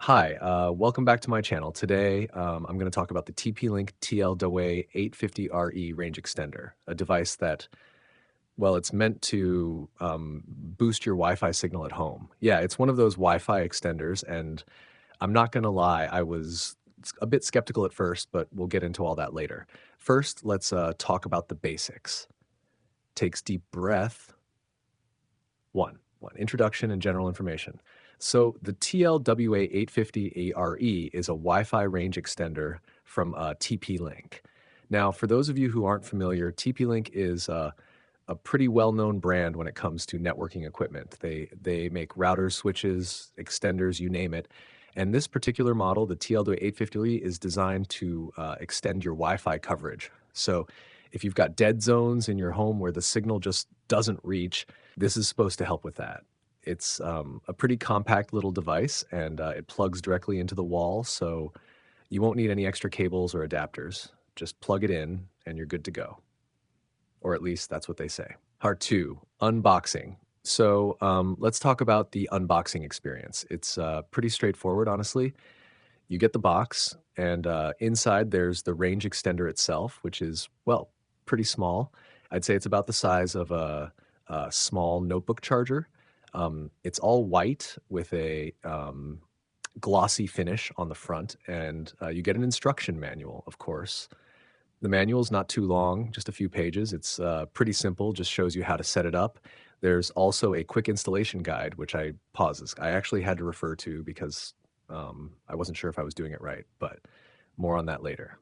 Hi, welcome back to my channel. Today, I'm going to talk about the TP-Link TL-WA850RE range extender, a device that, well, it's meant to boost your Wi-Fi signal at home. Yeah, it's one of those Wi-Fi extenders, and I'm not going to lie, I was a bit skeptical at first, but we'll get into all that later. First, let's talk about the basics. Takes deep breath. One, introduction and general information. So the TLWA850RE is a Wi-Fi range extender from TP-Link. Now, for those of you who aren't familiar, TP-Link is a pretty well-known brand when it comes to networking equipment. They make routers, switches, extenders, you name it. And this particular model, the TLWA850RE, is designed to extend your Wi-Fi coverage. So if you've got dead zones in your home where the signal just doesn't reach, this is supposed to help with that. It's a pretty compact little device, and it plugs directly into the wall, so you won't need any extra cables or adapters. Just plug it in, and you're good to go. Or at least that's what they say. Part 2, unboxing. So let's talk about the unboxing experience. It's pretty straightforward, honestly. You get the box, and inside there's the range extender itself, which is, well, pretty small. I'd say it's about the size of a small notebook charger. It's all white with a glossy finish on the front, and you get an instruction manual, of course. The manual's not too long, just a few pages. It's pretty simple, just shows you how to set it up. There's also a quick installation guide, which I actually had to refer to because I wasn't sure if I was doing it right, but more on that later.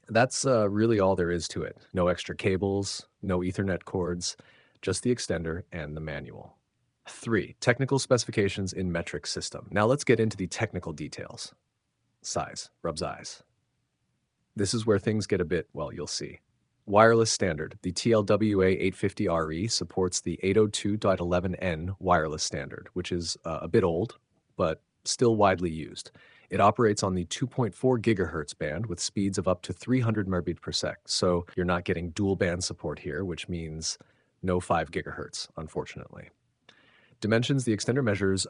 That's really all there is to it. No extra cables, no Ethernet cords, just the extender and the manual. 3, technical specifications in metric system. Now let's get into the technical details. Size, rubs eyes. This is where things get a bit, well, you'll see. Wireless standard. The TLWA850RE supports the 802.11n wireless standard, which is a bit old, but still widely used. It operates on the 2.4 gigahertz band with speeds of up to 300 megabits per sec. So you're not getting dual band support here, which means no 5 gigahertz, unfortunately. Dimensions, the extender measures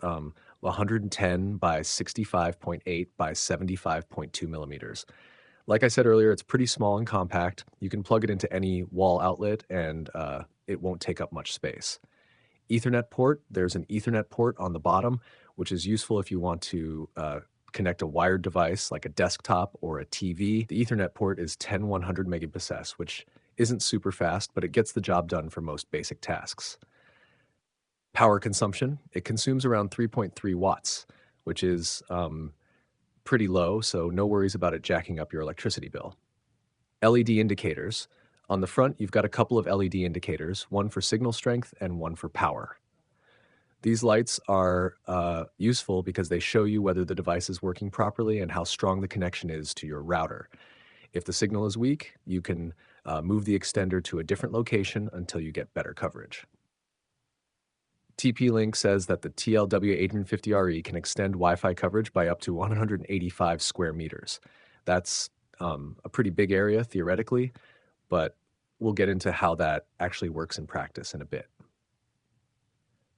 110 by 65.8 by 75.2 millimeters. Like I said earlier, it's pretty small and compact. You can plug it into any wall outlet and it won't take up much space. Ethernet port, there's an Ethernet port on the bottom, which is useful if you want to connect a wired device like a desktop or a TV. The Ethernet port is 10100 Mbps, which isn't super fast, but it gets the job done for most basic tasks. Power consumption, it consumes around 3.3 watts, which is pretty low, so no worries about it jacking up your electricity bill. LED indicators. On the front, you've got a couple of LED indicators, one for signal strength and one for power. These lights are useful because they show you whether the device is working properly and how strong the connection is to your router. If the signal is weak, you can move the extender to a different location until you get better coverage. TP-Link says that the TLW850RE can extend Wi-Fi coverage by up to 185 square meters. That's a pretty big area theoretically, but we'll get into how that actually works in practice in a bit.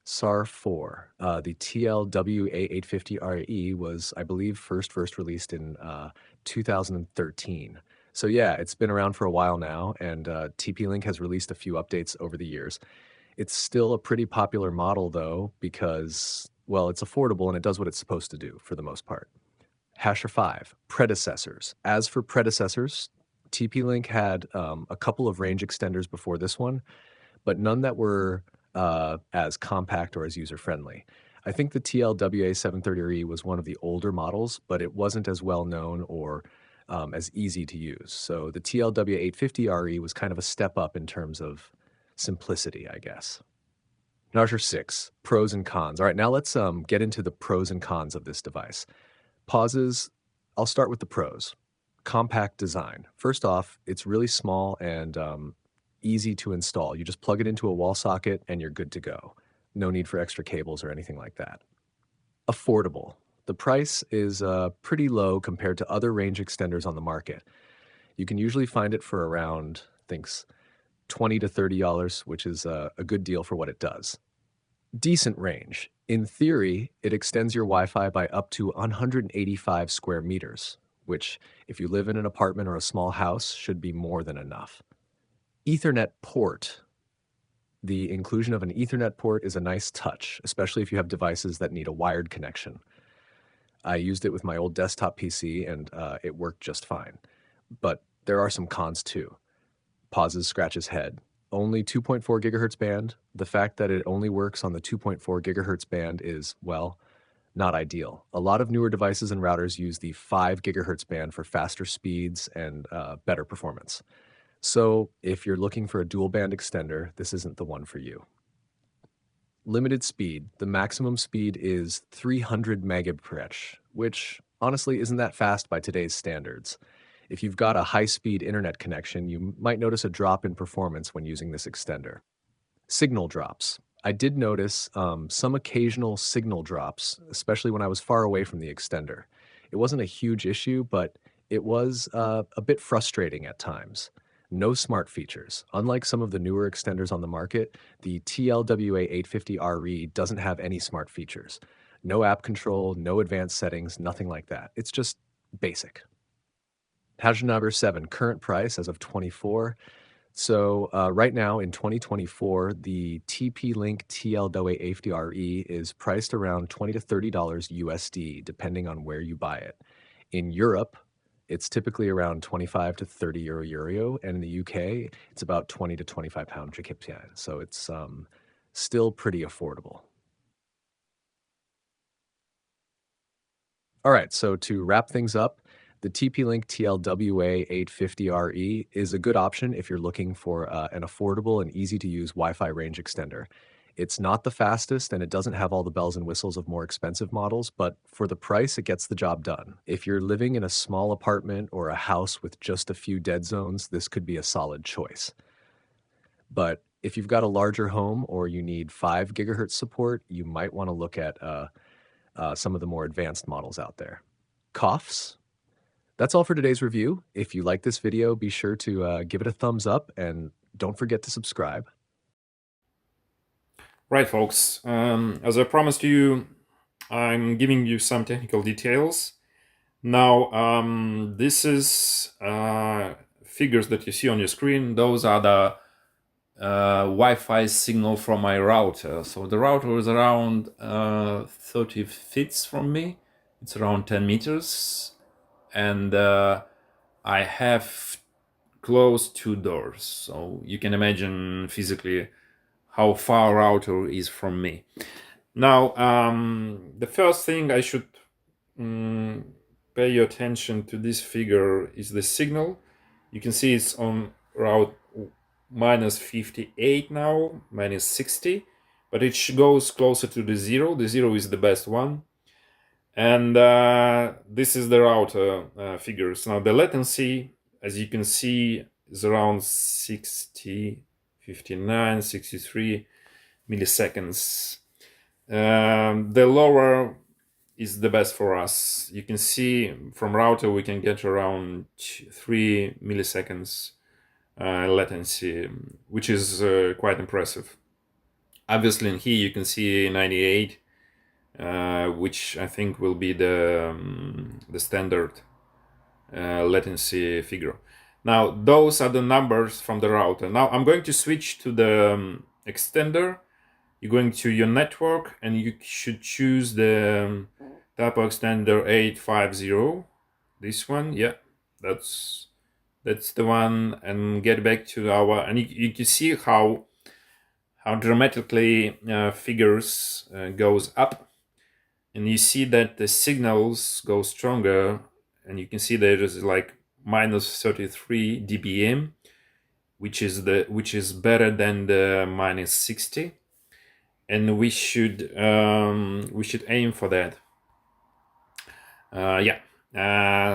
SAR-4, the TLWA850RE was, I believe, first released in 2013. So yeah, it's been around for a while now, and TP-Link has released a few updates over the years. It's still a pretty popular model, though, because, well, it's affordable and it does what it's supposed to do for the most part. Hasher 5, predecessors. As for predecessors, TP-Link had a couple of range extenders before this one, but none that were as compact or as user-friendly. I think the TLWA730RE was one of the older models, but it wasn't as well known or as easy to use. So the TLWA850RE was kind of a step up in terms of simplicity, I guess. Nasher 6, pros and cons. All right, now let's get into the pros and cons of this device. Pauses, I'll start with the pros. Compact design. First off, it's really small and easy to install. You just plug it into a wall socket and you're good to go. No need for extra cables or anything like that. Affordable. The price is pretty low compared to other range extenders on the market. You can usually find it for around, I think, $20 to $30, which is a good deal for what it does. Decent range. In theory, it extends your Wi-Fi by up to 185 square meters, which, if you live in an apartment or a small house, should be more than enough. Ethernet port. The inclusion of an Ethernet port is a nice touch, especially if you have devices that need a wired connection. I used it with my old desktop PC and it worked just fine. But there are some cons too. Pauses scratches head. Only 2.4 gigahertz band. The fact that it only works on the 2.4 gigahertz band is, well, not ideal. A lot of newer devices and routers use the 5 gigahertz band for faster speeds and better performance. So if you're looking for a dual band extender, this isn't the one for you. Limited speed. The maximum speed is 300 megabits, which honestly isn't that fast by today's standards. If you've got a high-speed internet connection, you might notice a drop in performance when using this extender. Signal drops. I did notice some occasional signal drops, especially when I was far away from the extender. It wasn't a huge issue, but it was a bit frustrating at times. No smart features. Unlike some of the newer extenders on the market, the WA850RE doesn't have any smart features. No app control, no advanced settings, nothing like that. It's just basic. Hash number 7, current price as of 24. So right now in 2024, the TP-Link TL-WA850RE is priced around $20 to $30 USD, depending on where you buy it. In Europe, it's typically around 25 to 30 euro, and in the UK, it's about 20 to 25 pound Jakipian. So it's still pretty affordable. All right, so to wrap things up, the TP-Link TLWA850RE is a good option if you're looking for an affordable and easy-to-use Wi-Fi range extender. It's not the fastest and it doesn't have all the bells and whistles of more expensive models, but for the price, it gets the job done. If you're living in a small apartment or a house with just a few dead zones, this could be a solid choice. But if you've got a larger home or you need 5 gigahertz support, you might want to look at some of the more advanced models out there. Coughs? That's all for today's review. If you like this video, be sure to give it a thumbs up and don't forget to subscribe. Right, folks. As I promised you, I'm giving you some technical details. Now, this is figures that you see on your screen. Those are the Wi-Fi signal from my router. So the router is around 30 feet from me. It's around 10 meters. And I have closed 2 doors. So you can imagine physically how far router is from me. Now, the first thing I should pay your attention to this figure is the signal. You can see it's on route minus 58 now, minus 60, but it goes closer to the zero. The zero is the best one. And this is the router figures. Now the latency, as you can see, is around 60, 59, 63 milliseconds. The lower is the best for us. You can see from router we can get around 3 milliseconds latency, which is quite impressive. Obviously in here you can see 98, which I think will be the standard latency figure. Now those are the numbers from the router. Now I'm going to switch to the extender. You're going to your network and you should choose the type of extender 850. This one, yeah, that's the one. And get back to our, and you can see how dramatically figures goes up, and you see that the signals go stronger, and you can see there is like minus 33 dBm, which is better than the minus 60. And we should aim for that.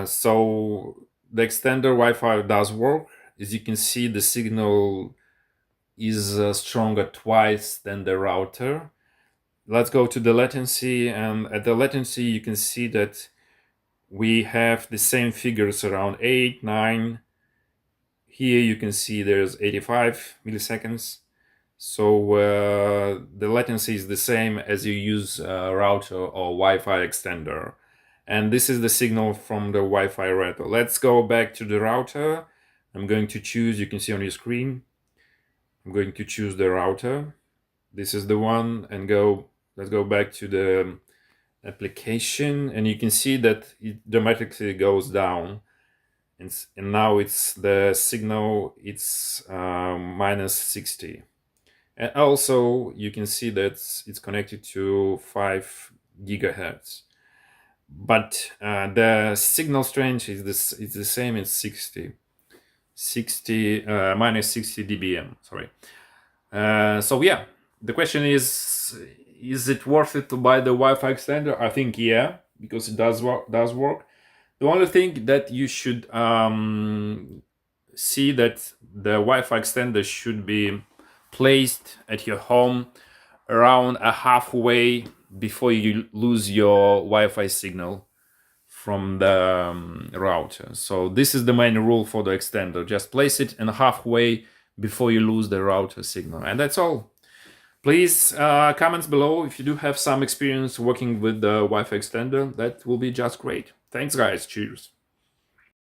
So the extender Wi-Fi does work. As you can see, the signal is stronger twice than the router. Let's go to the latency, and at the latency you can see that we have the same figures around 8, 9. Here you can see there's 85 milliseconds. So the latency is the same as you use a router or Wi-Fi extender. And this is the signal from the Wi-Fi router. Let's go back to the router. I'm going to choose, you can see on your screen, I'm going to choose the router. This is the one, and let's go back to the application, and you can see that it dramatically goes down. And now it's the signal, it's minus 60. And also you can see that it's connected to 5 gigahertz. But the signal strength is the same as 60 minus 60 dBm. Sorry. So yeah, the question is it worth it to buy the Wi-Fi extender? I think yeah, because it does work. The only thing that you should see that the Wi-Fi extender should be placed at your home around a halfway before you lose your Wi-Fi signal from the router. So this is the main rule for the extender. Just place it in halfway before you lose the router signal. And that's all. Please comments below if you do have some experience working with the Wi-Fi extender. That will be just great. Thanks guys. Cheers.